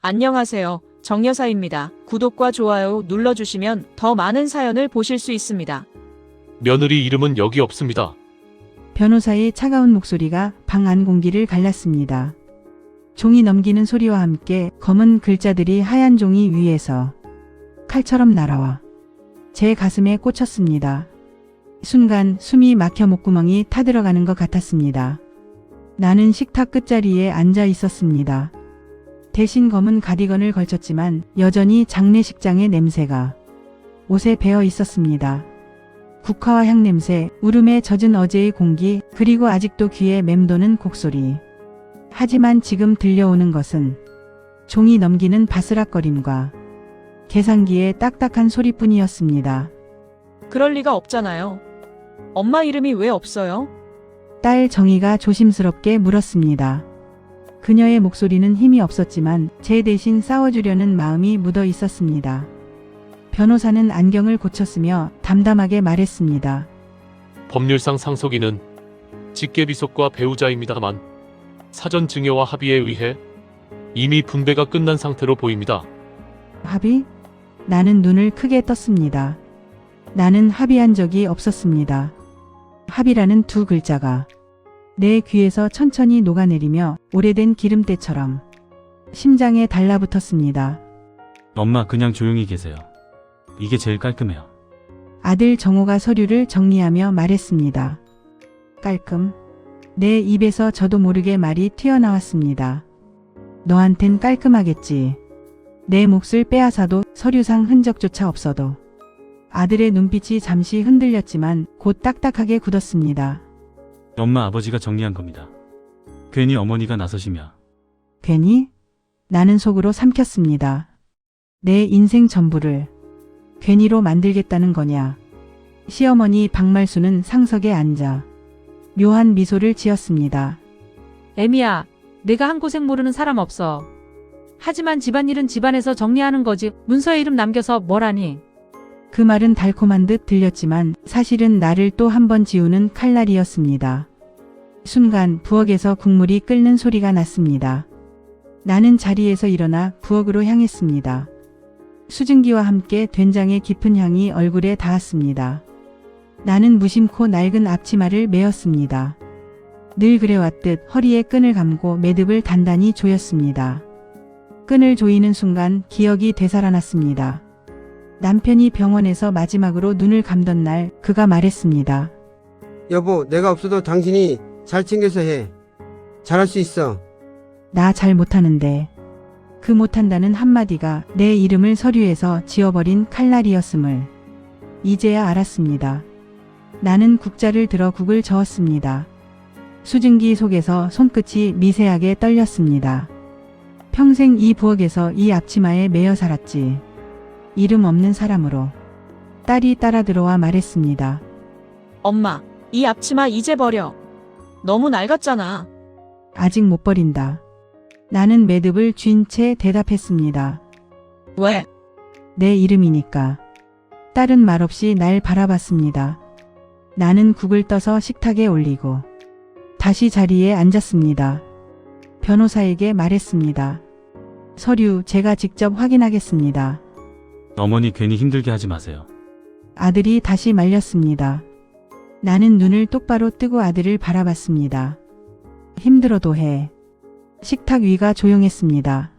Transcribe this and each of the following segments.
안녕하세요. 정여사입니다. 구독과 좋아요 눌러주시면 더 많은 사연을 보실 수 있습니다. 며느리 이름은 여기 없습니다. 변호사의 차가운 목소리가 방 안 공기를 갈랐습니다. 종이 넘기는 소리와 함께 검은 글자들이 하얀 종이 위에서 칼처럼 날아와 제 가슴에 꽂혔습니다. 순간 숨이 막혀 목구멍이 타들어가는 것 같았습니다. 나는 식탁 끝자리에 앉아 있었습니다. 대신 검은 가디건을 걸쳤지만 여전히 장례식장의 냄새가 옷에 배어 있었습니다. 국화와 향 냄새, 울음에 젖은 어제의 공기, 그리고 아직도 귀에 맴도는 곡소리. 하지만 지금 들려오는 것은 종이 넘기는 바스락거림과 계산기의 딱딱한 소리뿐이었습니다. 그럴 리가 없잖아요. 엄마 이름이 왜 없어요? 딸 정희가 조심스럽게 물었습니다. 그녀의 목소리는 힘이 없었지만 제 대신 싸워주려는 마음이 묻어 있었습니다. 변호사는 안경을 고쳤으며 담담하게 말했습니다. 법률상 상속인은 직계비속과 배우자입니다만 사전 증여와 합의에 의해 이미 분배가 끝난 상태로 보입니다. 합의? 나는 눈을 크게 떴습니다. 나는 합의한 적이 없었습니다. 합의라는 두 글자가 내 귀에서 천천히 녹아내리며 오래된 기름때처럼 심장에 달라붙었습니다. 엄마 그냥 조용히 계세요. 이게 제일 깔끔해요. 아들 정호가 서류를 정리하며 말했습니다. 깔끔. 내 입에서 저도 모르게 말이 튀어나왔습니다. 너한텐 깔끔하겠지. 내 몫을 빼앗아도 서류상 흔적조차 없어도. 아들의 눈빛이 잠시 흔들렸지만 곧 딱딱하게 굳었습니다. 엄마 아버지가 정리한 겁니다. 괜히 어머니가 나서시며. 괜히? 나는 속으로 삼켰습니다. 내 인생 전부를 괜히로 만들겠다는 거냐. 시어머니 박말수는 상석에 앉아 묘한 미소를 지었습니다. 애미야, 내가 한 고생 모르는 사람 없어. 하지만 집안일은 집안에서 정리하는 거지 문서에 이름 남겨서 뭘 하니? 그 말은 달콤한 듯 들렸지만 사실은 나를 또 한 번 지우는 칼날이었습니다. 순간 부엌에서 국물이 끓는 소리가 났습니다. 나는 자리에서 일어나 부엌으로 향했습니다. 수증기와 함께 된장의 깊은 향이 얼굴에 닿았습니다. 나는 무심코 낡은 앞치마를 메었습니다. 늘 그래왔듯 허리에 끈을 감고 매듭을 단단히 조였습니다. 끈을 조이는 순간 기억이 되살아났습니다. 남편이 병원에서 마지막으로 눈을 감던 날 그가 말했습니다. 여보, 내가 없어도 당신이 잘 챙겨서 해. 잘할 수 있어. 나 잘 못하는데. 그 못한다는 한마디가 내 이름을 서류에서 지워버린 칼날이었음을 이제야 알았습니다. 나는 국자를 들어 국을 저었습니다. 수증기 속에서 손끝이 미세하게 떨렸습니다. 평생 이 부엌에서 이 앞치마에 매여 살았지. 이름 없는 사람으로. 딸이 따라 들어와 말했습니다. 엄마, 이 앞치마 이제 버려. 너무 낡았잖아. 아직 못 버린다. 나는 매듭을 쥔 채 대답했습니다. 왜? 내 이름이니까. 딸은 말없이 날 바라봤습니다. 나는 국을 떠서 식탁에 올리고 다시 자리에 앉았습니다. 변호사에게 말했습니다. 서류 제가 직접 확인하겠습니다. 어머니 괜히 힘들게 하지 마세요. 아들이 다시 말렸습니다. 나는 눈을 똑바로 뜨고 아들을 바라봤습니다. 힘들어도 해. 식탁 위가 조용했습니다.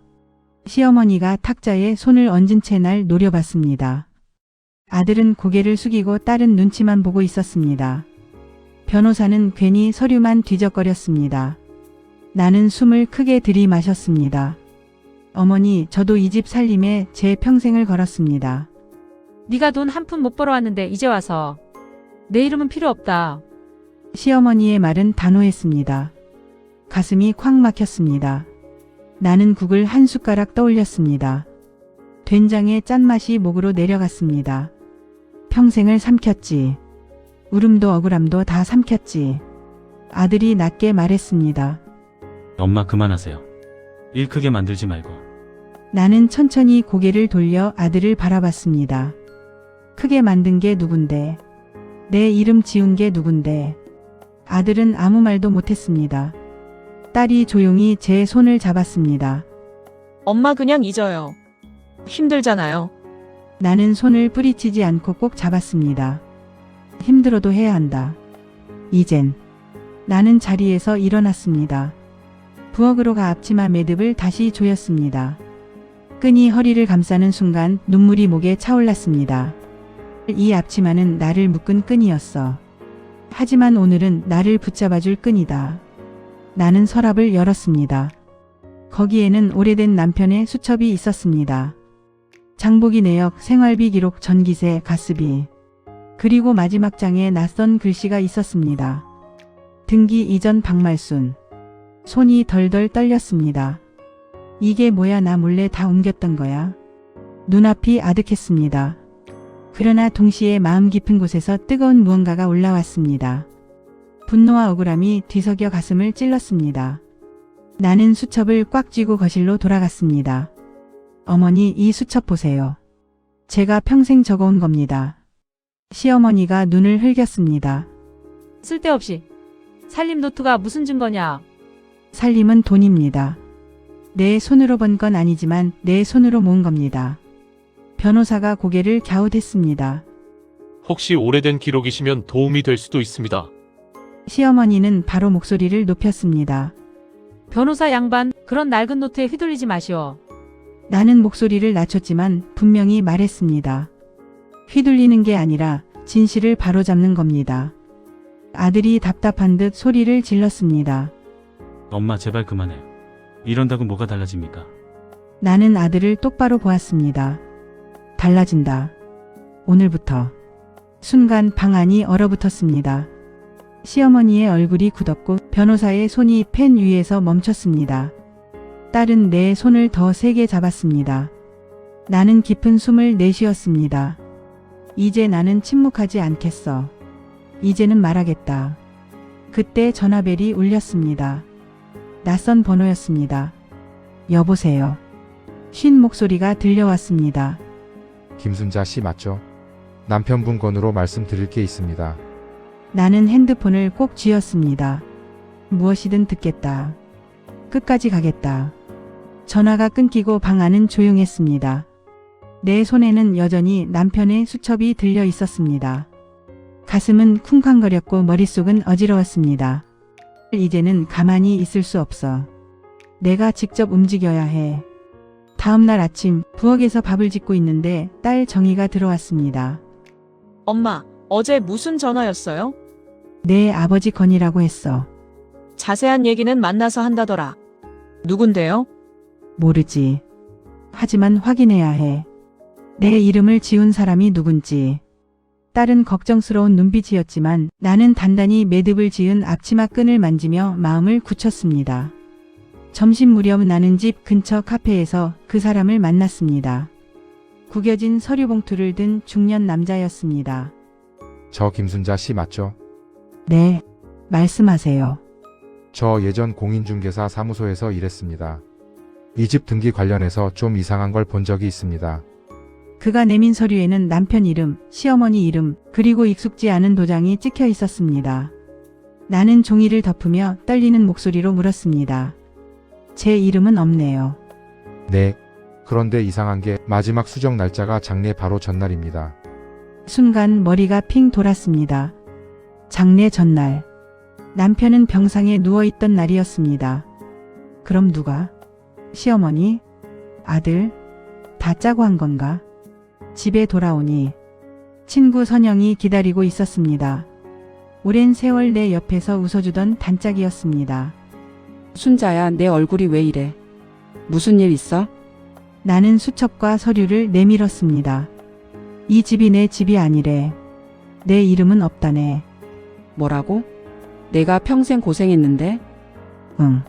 시어머니가 탁자에 손을 얹은 채 날 노려봤습니다. 아들은 고개를 숙이고 딸은 눈치만 보고 있었습니다. 변호사는 괜히 서류만 뒤적거렸습니다. 나는 숨을 크게 들이마셨습니다. 어머니, 저도 이 집 살림에 제 평생을 걸었습니다. 네가 돈 한 푼 못 벌어왔는데 이제 와서 내 이름은 필요 없다. 시어머니의 말은 단호했습니다. 가슴이 콱 막혔습니다. 나는 국을 한 숟가락 떠올렸습니다. 된장의 짠맛이 목으로 내려갔습니다. 평생을 삼켰지. 울음도 억울함도 다 삼켰지. 아들이 낮게 말했습니다. 엄마 그만하세요. 일 크게 만들지 말고. 나는 천천히 고개를 돌려 아들을 바라봤습니다. 크게 만든 게 누군데? 내 이름 지운 게 누군데? 아들은 아무 말도 못했습니다. 딸이 조용히 제 손을 잡았습니다. 엄마 그냥 잊어요. 힘들잖아요. 나는 손을 뿌리치지 않고 꼭 잡았습니다. 힘들어도 해야 한다. 이젠. 나는 자리에서 일어났습니다. 부엌으로 가 앞치마 매듭을 다시 조였습니다. 끈이 허리를 감싸는 순간 눈물이 목에 차올랐습니다. 이 앞치마는 나를 묶은 끈이었어. 하지만 오늘은 나를 붙잡아줄 끈이다. 나는 서랍을 열었습니다. 거기에는 오래된 남편의 수첩이 있었습니다. 장보기 내역, 생활비 기록, 전기세, 가스비. 그리고 마지막 장에 낯선 글씨가 있었습니다. 등기 이전 박말순. 손이 덜덜 떨렸습니다. 이게 뭐야, 나 몰래 다 옮겼던 거야. 눈앞이 아득했습니다. 그러나 동시에 마음 깊은 곳에서 뜨거운 무언가가 올라왔습니다. 분노와 억울함이 뒤섞여 가슴을 찔렀습니다. 나는 수첩을 꽉 쥐고 거실로 돌아갔습니다. 어머니, 이 수첩 보세요. 제가 평생 적어온 겁니다. 시어머니가 눈을 흘겼습니다. 쓸데없이. 살림 노트가 무슨 증거냐? 살림은 돈입니다. 내 손으로 번 건 아니지만 내 손으로 모은 겁니다. 변호사가 고개를 갸웃했습니다. 혹시 오래된 기록이시면 도움이 될 수도 있습니다. 시어머니는 바로 목소리를 높였습니다. 변호사 양반, 그런 낡은 노트에 휘둘리지 마시오. 나는 목소리를 낮췄지만 분명히 말했습니다. 휘둘리는 게 아니라 진실을 바로잡는 겁니다. 아들이 답답한 듯 소리를 질렀습니다. 엄마 제발 그만해요. 이런다고 뭐가 달라집니까? 나는 아들을 똑바로 보았습니다. 달라진다. 오늘부터. 순간 방 안이 얼어붙었습니다. 시어머니의 얼굴이 굳었고 변호사의 손이 펜 위에서 멈췄습니다. 딸은 내 손을 더 세게 잡았습니다. 나는 깊은 숨을 내쉬었습니다. 이제 나는 침묵하지 않겠어. 이제는 말하겠다. 그때 전화벨이 울렸습니다. 낯선 번호였습니다. 여보세요. 쉰 목소리가 들려왔습니다. 김순자 씨 맞죠? 남편분 건으로 말씀드릴 게 있습니다. 나는 핸드폰을 꼭 쥐었습니다. 무엇이든 듣겠다. 끝까지 가겠다. 전화가 끊기고 방 안은 조용했습니다. 내 손에는 여전히 남편의 수첩이 들려 있었습니다. 가슴은 쿵쾅거렸고 머릿속은 어지러웠습니다. 이제는 가만히 있을 수 없어. 내가 직접 움직여야 해. 다음날 아침 부엌에서 밥을 짓고 있는데 딸 정희가 들어왔습니다. 엄마, 어제 무슨 전화였어요? 내 아버지 건이라고 했어. 자세한 얘기는 만나서 한다더라. 누군데요? 모르지. 하지만 확인해야 해. 내 이름을 지운 사람이 누군지. 딸은 걱정스러운 눈빛이었지만 나는 단단히 매듭을 지은 앞치마 끈을 만지며 마음을 굳혔습니다. 점심 무렵 나는 집 근처 카페에서 그 사람을 만났습니다. 구겨진 서류 봉투를 든 중년 남자였습니다. 저 김순자 씨 맞죠? 네, 말씀하세요. 저 예전 공인중개사 사무소에서 일했습니다. 이 집 등기 관련해서 좀 이상한 걸 본 적이 있습니다. 그가 내민 서류에는 남편 이름, 시어머니 이름, 그리고 익숙지 않은 도장이 찍혀 있었습니다. 나는 종이를 덮으며 떨리는 목소리로 물었습니다. 제 이름은 없네요. 네. 그런데 이상한 게 마지막 수정 날짜가 장례 바로 전날입니다. 순간 머리가 핑 돌았습니다. 장례 전날. 남편은 병상에 누워있던 날이었습니다. 그럼 누가? 시어머니? 아들? 다 짜고 한 건가? 집에 돌아오니 친구 선영이 기다리고 있었습니다. 오랜 세월 내 옆에서 웃어주던 단짝이었습니다. 순자야, 내 얼굴이 왜 이래? 무슨 일 있어? 나는 수첩과 서류를 내밀었습니다. 이 집이 내 집이 아니래. 내 이름은 없다네. 뭐라고? 내가 평생 고생했는데? 응.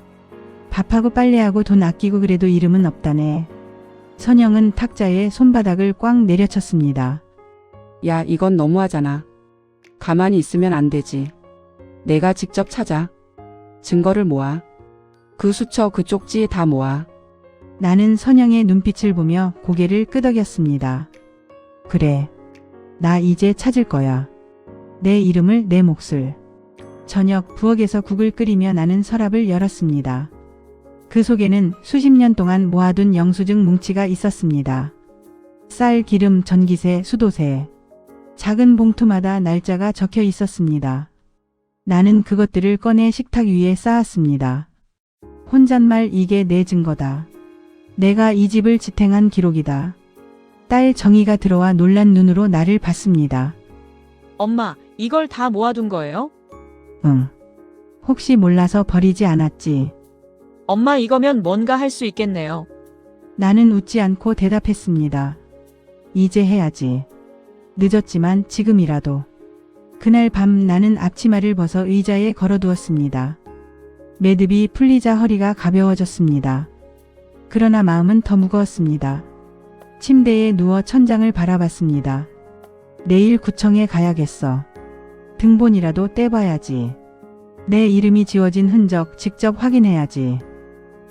밥하고 빨래하고 돈 아끼고 그래도 이름은 없다네. 선영은 탁자에 손바닥을 꽉 내려쳤습니다. 야, 이건 너무하잖아. 가만히 있으면 안 되지. 내가 직접 찾아. 증거를 모아. 그 수첩, 그 쪽지 다 모아. 나는 선영의 눈빛을 보며 고개를 끄덕였습니다. 그래. 나 이제 찾을 거야. 내 이름을, 내 몫을. 저녁 부엌에서 국을 끓이며 나는 서랍을 열었습니다. 그 속에는 수십 년 동안 모아둔 영수증 뭉치가 있었습니다. 쌀, 기름, 전기세, 수도세. 작은 봉투마다 날짜가 적혀 있었습니다. 나는 그것들을 꺼내 식탁 위에 쌓았습니다. 혼잣말 이게 내 증거다. 내가 이 집을 지탱한 기록이다. 딸 정희가 들어와 놀란 눈으로 나를 봤습니다. 엄마, 이걸 다 모아둔 거예요? 응. 혹시 몰라서 버리지 않았지. 엄마, 이거면 뭔가 할 수 있겠네요. 나는 웃지 않고 대답했습니다. 이제 해야지. 늦었지만 지금이라도. 그날 밤 나는 앞치마를 벗어 의자에 걸어두었습니다. 매듭이 풀리자 허리가 가벼워졌습니다. 그러나 마음은 더 무거웠습니다. 침대에 누워 천장을 바라봤습니다. 내일 구청에 가야겠어. 등본이라도 떼봐야지. 내 이름이 지워진 흔적 직접 확인해야지.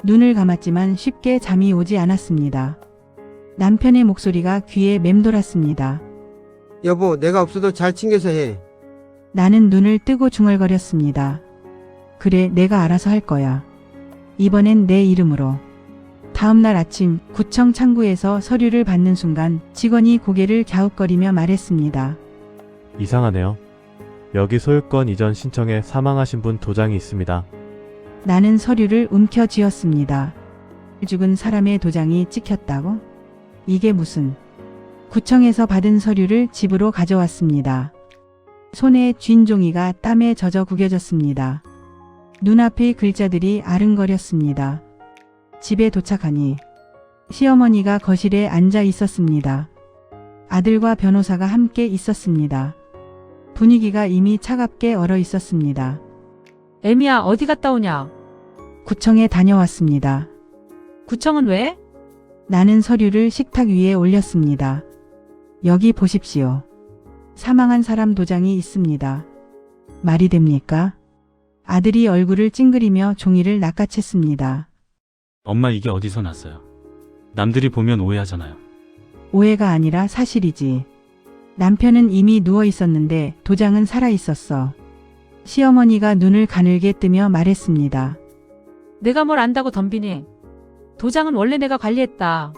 눈을 감았지만 쉽게 잠이 오지 않았습니다. 남편의 목소리가 귀에 맴돌았습니다. 여보, 내가 없어도 잘 챙겨서 해. 나는 눈을 뜨고 중얼거렸습니다. 그래, 내가 알아서 할 거야. 이번엔 내 이름으로. 다음날 아침 구청 창구에서 서류를 받는 순간 직원이 고개를 갸웃거리며 말했습니다. 이상하네요. 여기 소유권 이전 신청에 사망하신 분 도장이 있습니다. 나는 서류를 움켜쥐었습니다. 죽은 사람의 도장이 찍혔다고? 이게 무슨... 구청에서 받은 서류를 집으로 가져왔습니다. 손에 쥔 종이가 땀에 젖어 구겨졌습니다. 눈앞의 글자들이 아른거렸습니다. 집에 도착하니 시어머니가 거실에 앉아 있었습니다. 아들과 변호사가 함께 있었습니다. 분위기가 이미 차갑게 얼어 있었습니다. 애미야, 어디 갔다 오냐? 구청에 다녀왔습니다. 구청은 왜? 나는 서류를 식탁 위에 올렸습니다. 여기 보십시오. 사망한 사람 도장이 있습니다. 말이 됩니까? 아들이 얼굴을 찡그리며 종이를 낚아챘습니다. 엄마 이게 어디서 났어요? 남들이 보면 오해하잖아요. 오해가 아니라 사실이지. 남편은 이미 누워 있었는데 도장은 살아 있었어. 시어머니가 눈을 가늘게 뜨며 말했습니다. 내가 뭘 안다고 덤비니? 도장은 원래 내가 관리했다.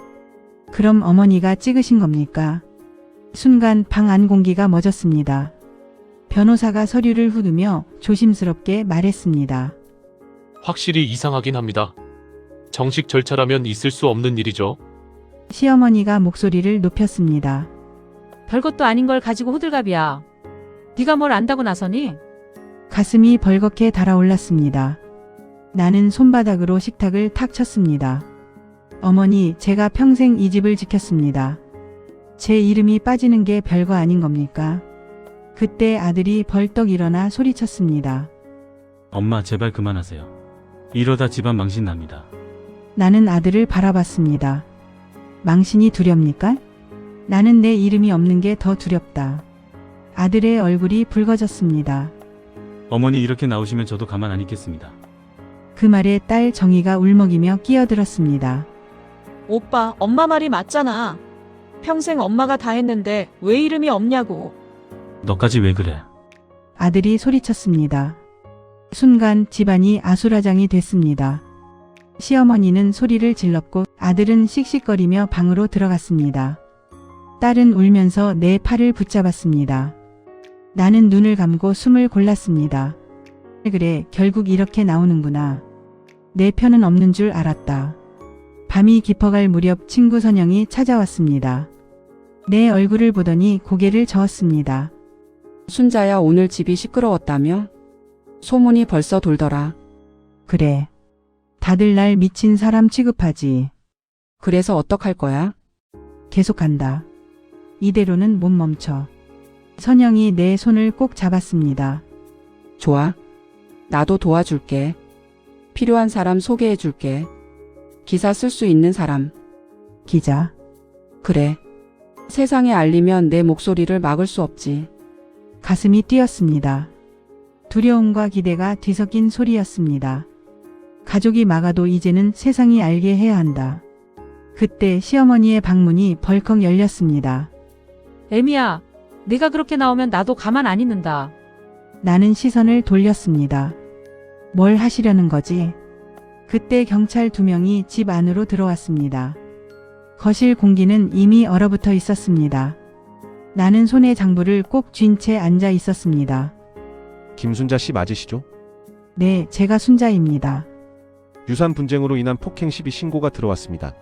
그럼 어머니가 찍으신 겁니까? 순간 방 안 공기가 멎었습니다. 변호사가 서류를 후두며 조심스럽게 말했습니다. 확실히 이상하긴 합니다. 정식 절차라면 있을 수 없는 일이죠. 시어머니가 목소리를 높였습니다. 별것도 아닌 걸 가지고 호들갑이야. 네가 뭘 안다고 나서니? 가슴이 벌겋게 달아올랐습니다. 나는 손바닥으로 식탁을 탁 쳤습니다. 어머니, 제가 평생 이 집을 지켰습니다. 제 이름이 빠지는 게 별거 아닌 겁니까? 그때 아들이 벌떡 일어나 소리쳤습니다. 엄마 제발 그만하세요. 이러다 집안 망신 납니다. 나는 아들을 바라봤습니다. 망신이 두렵니까? 나는 내 이름이 없는 게 더 두렵다. 아들의 얼굴이 붉어졌습니다. 어머니 이렇게 나오시면 저도 가만 안 있겠습니다. 그 말에 딸 정희가 울먹이며 끼어들었습니다. 오빠, 엄마 말이 맞잖아. 평생 엄마가 다 했는데 왜 이름이 없냐고. 너까지 왜 그래? 아들이 소리쳤습니다. 순간 집안이 아수라장이 됐습니다. 시어머니는 소리를 질렀고 아들은 씩씩거리며 방으로 들어갔습니다. 딸은 울면서 내 팔을 붙잡았습니다. 나는 눈을 감고 숨을 골랐습니다. 그래, 결국 이렇게 나오는구나. 내 편은 없는 줄 알았다. 밤이 깊어갈 무렵 친구 선영이 찾아왔습니다. 내 얼굴을 보더니 고개를 저었습니다. 순자야, 오늘 집이 시끄러웠다며? 소문이 벌써 돌더라. 그래. 다들 날 미친 사람 취급하지. 그래서 어떡할 거야? 계속한다. 이대로는 못 멈춰. 선영이 내 손을 꼭 잡았습니다. 좋아. 나도 도와줄게. 필요한 사람 소개해줄게. 기사 쓸 수 있는 사람. 기자. 그래. 세상에 알리면 내 목소리를 막을 수 없지. 가슴이 뛰었습니다. 두려움과 기대가 뒤섞인 소리였습니다. 가족이 막아도 이제는 세상이 알게 해야 한다. 그때 시어머니의 방문이 벌컥 열렸습니다. 애미야, 네가 그렇게 나오면 나도 가만 안 있는다. 나는 시선을 돌렸습니다. 뭘 하시려는 거지? 그때 경찰 2명이 집 안으로 들어왔습니다. 거실 공기는 이미 얼어붙어 있었습니다. 나는 손에 장부를 꼭 쥔 채 앉아 있었습니다. 김순자 씨 맞으시죠? 네, 제가 순자입니다. 유산 분쟁으로 인한 폭행 시비 신고가 들어왔습니다.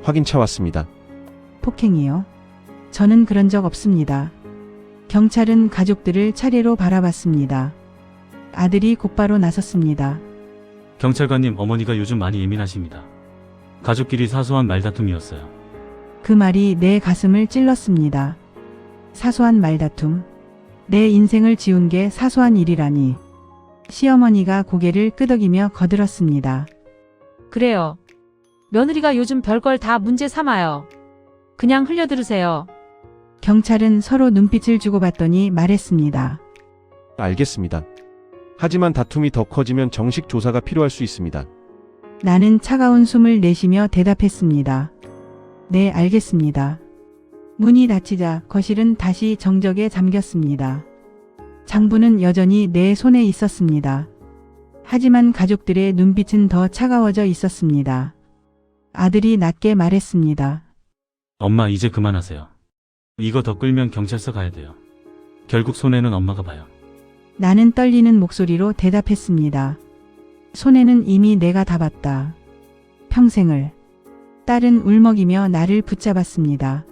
확인차 왔습니다. 폭행이요? 저는 그런 적 없습니다. 경찰은 가족들을 차례로 바라봤습니다. 아들이 곧바로 나섰습니다. 경찰관님, 어머니가 요즘 많이 예민하십니다. 가족끼리 사소한 말다툼이었어요. 그 말이 내 가슴을 찔렀습니다. 사소한 말다툼. 내 인생을 지운 게 사소한 일이라니. 시어머니가 고개를 끄덕이며 거들었습니다. 그래요. 며느리가 요즘 별걸 다 문제 삼아요. 그냥 흘려들으세요. 경찰은 서로 눈빛을 주고받더니 말했습니다. 알겠습니다. 하지만 다툼이 더 커지면 정식 조사가 필요할 수 있습니다. 나는 차가운 숨을 내쉬며 대답했습니다. 네, 알겠습니다. 문이 닫히자 거실은 다시 정적에 잠겼습니다. 장부는 여전히 내 손에 있었습니다. 하지만 가족들의 눈빛은 더 차가워져 있었습니다. 아들이 낮게 말했습니다. 엄마, 이제 그만하세요. 이거 더 끌면 경찰서 가야 돼요. 결국 손해는 엄마가 봐요. 나는 떨리는 목소리로 대답했습니다. 손에는 이미 내가 다 봤다. 평생을. 딸은 울먹이며 나를 붙잡았습니다.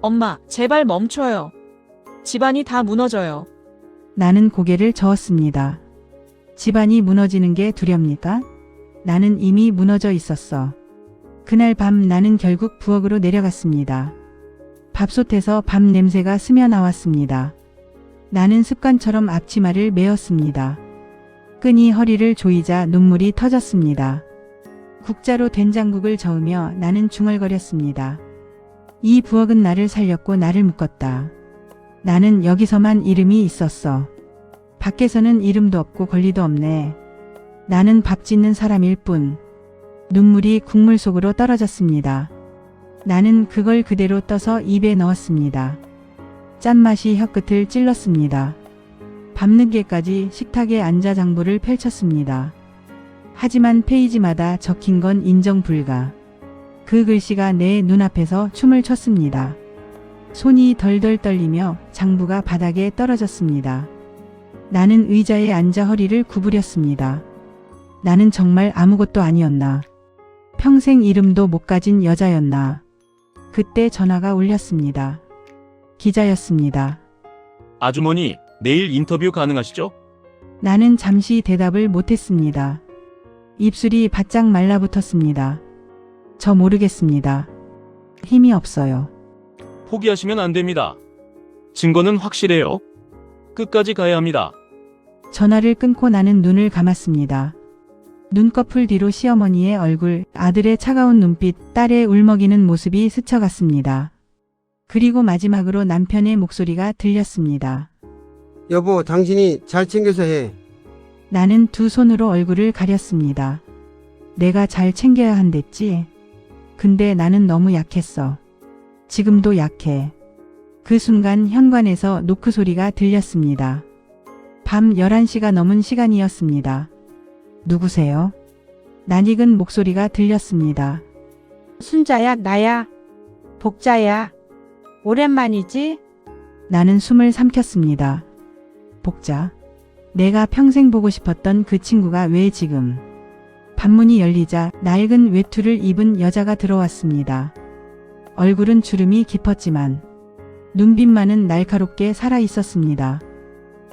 엄마, 제발 멈춰요. 집안이 다 무너져요. 나는 고개를 저었습니다. 집안이 무너지는 게 두렵니까? 나는 이미 무너져 있었어. 그날 밤 나는 결국 부엌으로 내려갔습니다. 밥솥에서 밥 냄새가 스며 나왔습니다. 나는 습관처럼 앞치마를 메었습니다. 끈이 허리를 조이자 눈물이 터졌습니다. 국자로 된장국을 저으며 나는 중얼거렸습니다. 이 부엌은 나를 살렸고 나를 묶었다. 나는 여기서만 이름이 있었어. 밖에서는 이름도 없고 권리도 없네. 나는 밥 짓는 사람일 뿐. 눈물이 국물 속으로 떨어졌습니다. 나는 그걸 그대로 떠서 입에 넣었습니다. 짠맛이 혀끝을 찔렀습니다. 밤늦게까지 식탁에 앉아 장부를 펼쳤습니다. 하지만 페이지마다 적힌 건 인정 불가. 그 글씨가 내 눈앞에서 춤을 췄습니다. 손이 덜덜 떨리며 장부가 바닥에 떨어졌습니다. 나는 의자에 앉아 허리를 구부렸습니다. 나는 정말 아무것도 아니었나. 평생 이름도 못 가진 여자였나. 그때 전화가 울렸습니다. 기자였습니다. 아주머니, 내일 인터뷰 가능하시죠? 나는 잠시 대답을 못했습니다. 입술이 바짝 말라붙었습니다. 저 모르겠습니다. 힘이 없어요. 포기하시면 안 됩니다. 증거는 확실해요. 끝까지 가야 합니다. 전화를 끊고 나는 눈을 감았습니다. 눈꺼풀 뒤로 시어머니의 얼굴, 아들의 차가운 눈빛, 딸의 울먹이는 모습이 스쳐갔습니다. 그리고 마지막으로 남편의 목소리가 들렸습니다. 여보, 당신이 잘 챙겨서 해. 나는 두 손으로 얼굴을 가렸습니다. 내가 잘 챙겨야 한댔지. 근데 나는 너무 약했어. 지금도 약해. 그 순간 현관에서 노크 소리가 들렸습니다. 밤 11시가 넘은 시간이었습니다. 누구세요? 낯익은 목소리가 들렸습니다. 순자야, 나야. 복자야. 오랜만이지? 나는 숨을 삼켰습니다. 복자. 내가 평생 보고 싶었던 그 친구가 왜 지금. 반문이 열리자 낡은 외투를 입은 여자가 들어왔습니다. 얼굴은 주름이 깊었지만 눈빛만은 날카롭게 살아 있었습니다.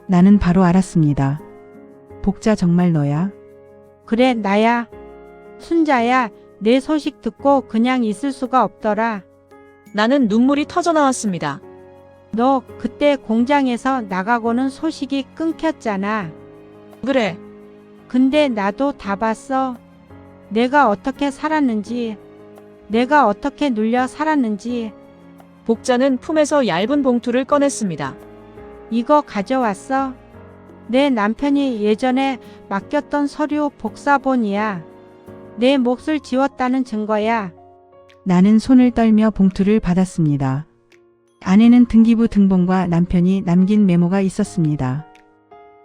나는 바로 알았습니다. 복자, 정말 너야? 그래, 나야. 순자야, 내 소식 듣고 그냥 있을 수가 없더라. 나는 눈물이 터져 나왔습니다. 너 그때 공장에서 나가고는 소식이 끊겼잖아. 그래. 근데 나도 다 봤어. 내가 어떻게 살았는지, 내가 어떻게 눌려 살았는지. 복자는 품에서 얇은 봉투를 꺼냈습니다. 이거 가져왔어. 내 남편이 예전에 맡겼던 서류 복사본이야. 내 몫을 지웠다는 증거야. 나는 손을 떨며 봉투를 받았습니다. 안에는 등기부 등본과 남편이 남긴 메모가 있었습니다.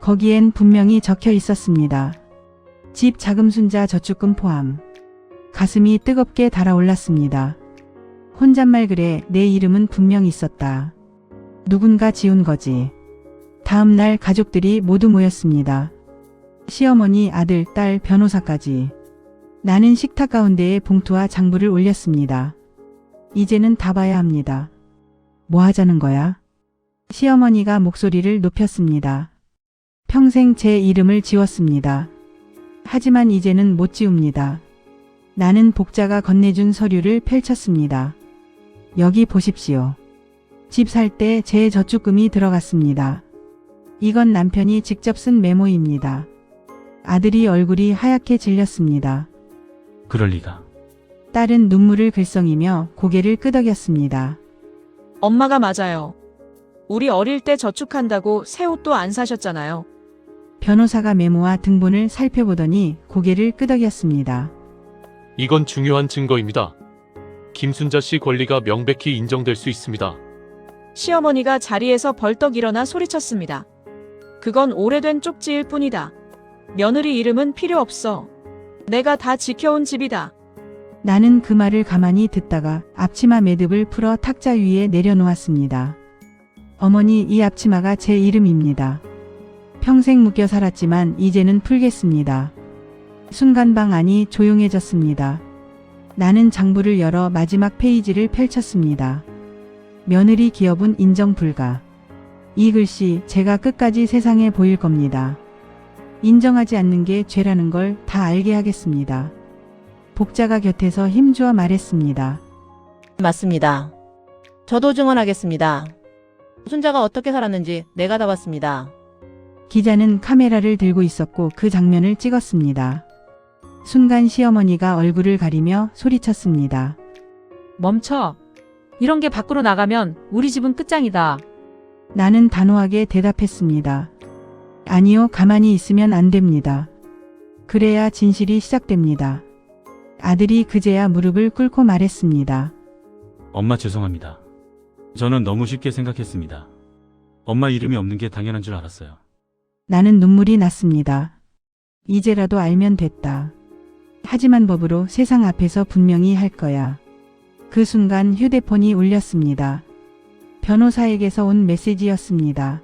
거기엔 분명히 적혀 있었습니다. 집 자금 순자 저축금 포함. 가슴이 뜨겁게 달아올랐습니다. 혼잣말 그래 내 이름은 분명 있었다. 누군가 지운 거지. 다음 날 가족들이 모두 모였습니다. 시어머니, 아들, 딸, 변호사까지. 나는 식탁 가운데에 봉투와 장부를 올렸습니다. 이제는 다 봐야 합니다. 뭐 하자는 거야? 시어머니가 목소리를 높였습니다. 평생 제 이름을 지웠습니다. 하지만 이제는 못 지웁니다. 나는 복자가 건네준 서류를 펼쳤습니다. 여기 보십시오. 집 살 때 제 저축금이 들어갔습니다. 이건 남편이 직접 쓴 메모입니다. 아들이 얼굴이 하얗게 질렸습니다. 그럴 리가. 딸은 눈물을 글썽이며 고개를 끄덕였습니다. 엄마가 맞아요. 우리 어릴 때 저축한다고 새 옷도 안 사셨잖아요. 변호사가 메모와 등본을 살펴보더니 고개를 끄덕였습니다. 이건 중요한 증거입니다. 김순자 씨 권리가 명백히 인정될 수 있습니다. 시어머니가 자리에서 벌떡 일어나 소리쳤습니다. 그건 오래된 쪽지일 뿐이다. 며느리 이름은 필요 없어. 내가 다 지켜온 집이다. 나는 그 말을 가만히 듣다가 앞치마 매듭을 풀어 탁자 위에 내려놓았습니다. 어머니, 이 앞치마가 제 이름입니다. 평생 묶여 살았지만 이제는 풀겠습니다. 순간 방 안이 조용해졌습니다. 나는 장부를 열어 마지막 페이지를 펼쳤습니다. 며느리 기업은 인정 불가. 이 글씨 제가 끝까지 세상에 보일 겁니다. 인정하지 않는 게 죄라는 걸 다 알게 하겠습니다. 복자가 곁에서 힘주어 말했습니다. 맞습니다. 저도 증언하겠습니다. 순자가 어떻게 살았는지 내가 다 봤습니다. 기자는 카메라를 들고 있었고 그 장면을 찍었습니다. 순간 시어머니가 얼굴을 가리며 소리쳤습니다. 멈춰. 이런 게 밖으로 나가면 우리 집은 끝장이다. 나는 단호하게 대답했습니다. 아니요, 가만히 있으면 안 됩니다. 그래야 진실이 시작됩니다. 아들이 그제야 무릎을 꿇고 말했습니다. 엄마 죄송합니다. 저는 너무 쉽게 생각했습니다. 엄마 이름이 없는 게 당연한 줄 알았어요. 나는 눈물이 났습니다. 이제라도 알면 됐다. 하지만 법으로 세상 앞에서 분명히 할 거야. 그 순간 휴대폰이 울렸습니다. 변호사에게서 온 메시지였습니다.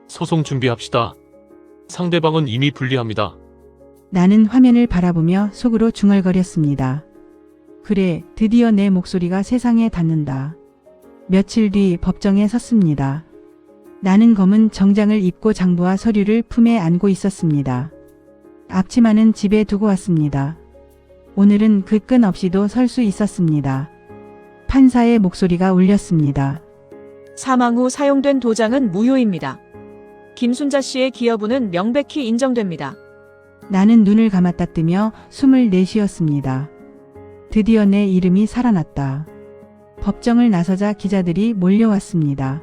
소송 준비합시다. 상대방은 이미 불리합니다. 나는 화면을 바라보며 속으로 중얼거렸습니다. 그래, 드디어 내 목소리가 세상에 닿는다. 며칠 뒤 법정에 섰습니다. 나는 검은 정장을 입고 장부와 서류를 품에 안고 있었습니다. 앞치마는 집에 두고 왔습니다. 오늘은 그 끈 없이도 설 수 있었습니다. 판사의 목소리가 울렸습니다. 사망 후 사용된 도장은 무효입니다. 김순자 씨의 기여분은 명백히 인정됩니다. 나는 눈을 감았다 뜨며 숨을 내쉬었습니다. 드디어 내 이름이 살아났다. 법정을 나서자 기자들이 몰려왔습니다.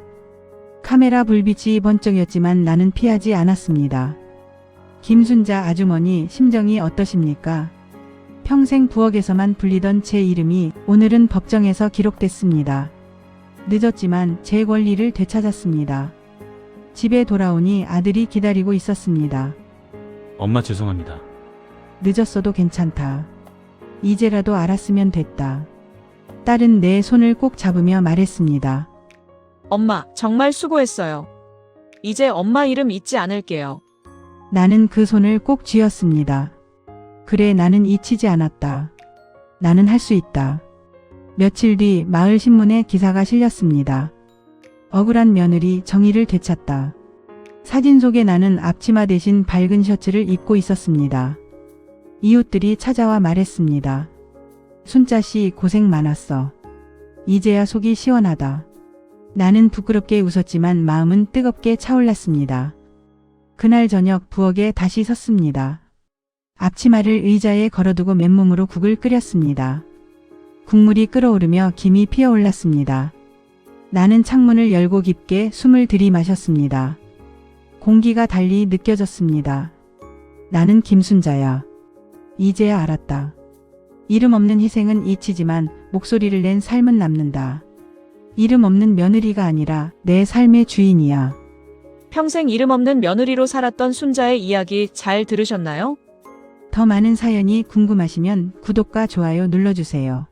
카메라 불빛이 번쩍였지만 나는 피하지 않았습니다. 김순자 아주머니, 심정이 어떠십니까? 평생 부엌에서만 불리던 제 이름이 오늘은 법정에서 기록됐습니다. 늦었지만 제 권리를 되찾았습니다. 집에 돌아오니 아들이 기다리고 있었습니다. 엄마 죄송합니다. 늦었어도 괜찮다. 이제라도 알았으면 됐다. 딸은 내 손을 꼭 잡으며 말했습니다. 엄마, 정말 수고했어요. 이제 엄마 이름 잊지 않을게요. 나는 그 손을 꼭 쥐었습니다. 그래, 나는 잊히지 않았다. 나는 할 수 있다. 며칠 뒤 마을 신문에 기사가 실렸습니다. 억울한 며느리 정의를 되찾다. 사진 속에 나는 앞치마 대신 밝은 셔츠를 입고 있었습니다. 이웃들이 찾아와 말했습니다. 순자 씨 고생 많았어. 이제야 속이 시원하다. 나는 부끄럽게 웃었지만 마음은 뜨겁게 차올랐습니다. 그날 저녁 부엌에 다시 섰습니다. 앞치마를 의자에 걸어두고 맨몸으로 국을 끓였습니다. 국물이 끓어오르며 김이 피어올랐습니다. 나는 창문을 열고 깊게 숨을 들이마셨습니다. 공기가 달리 느껴졌습니다. 나는 김순자야. 이제야 알았다. 이름 없는 희생은 잊히지만 목소리를 낸 삶은 남는다. 이름 없는 며느리가 아니라 내 삶의 주인이야. 평생 이름 없는 며느리로 살았던 순자의 이야기 잘 들으셨나요? 더 많은 사연이 궁금하시면 구독과 좋아요 눌러주세요.